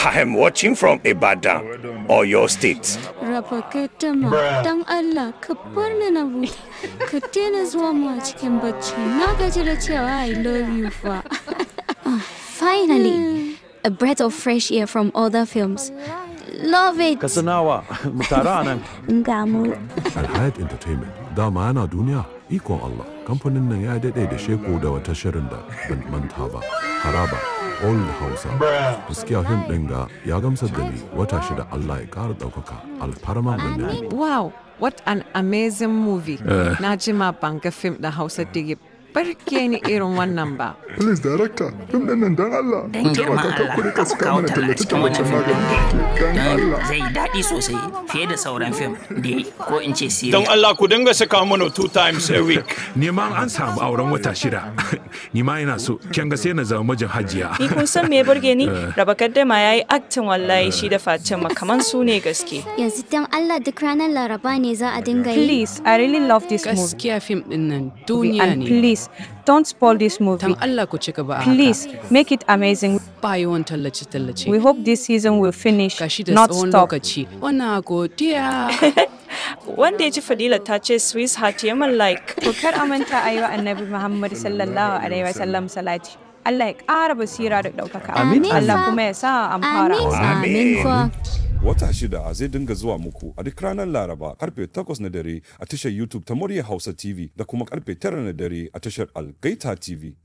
I am watching from Ibadan or your state. Rapaketama, Dang Allah, Kaparna Nabu, Katena's Wama chicken butchi, Nagajacha, I love you for. Finally, a breath of fresh air from other films. Love it. Kasanawa, Mutaranan. Ngamu. Al-Hayat Entertainment. Da ma'ana duniya, ikon Allah. Kamfanin nan ya daɗe da sheko da wata shirin da ban manta ba. Haraba, Old Hausa. Gaskiya fim ɗin ga ya gamsar da ni wata shida Allah ya ƙara ɗaukaka alfarman wannan. Wow, what an amazing movie. Najima banga film da Hausa dige. Barke ni irin wannan ba. Please director, film din nan dan Allah. Dan girman Allah, ku kawo cikin wannan film din. Zai daɗi sosai fiye da sauran film da ko in ce series. Don Allah ku dinga saka mana 2 times a week. Ni ma an samu auren wata shida. Ni ma ina so kin ga sai na zama mijin Hajiya. Ni kun san me burge ni? Raba kaddama yayi acting wallahi shi da Fatima kaman su ne gaske. Yanzu dan Allah duk ranar Laraba ne za a dinga yi. Please, I really love this movie. Gaskiya film din nan duniya ne. Please, don't spoil this movie. Dan Allah ku ci gaba. Please, make it amazing. Ba yawan tallace. We hope this season will finish, not stop. Wana godiya. Wanda ya ci Fadila ta ce Swiss Heart ya man like. To kar amanta ayi wa Annabi Muhammad sallallahu alaihi wasallam salati. Allah ya ƙara basira da ɗaukaka. Amin. Allah kuma ya sa an fara. Amin fa. Wata shida zai dinga zuwa muku a duk ranar Laraba karfe 8 na dare a tashar YouTube ta Murya Hausa TV da kuma karfe 9 na dare a tashar Al Gaita TV.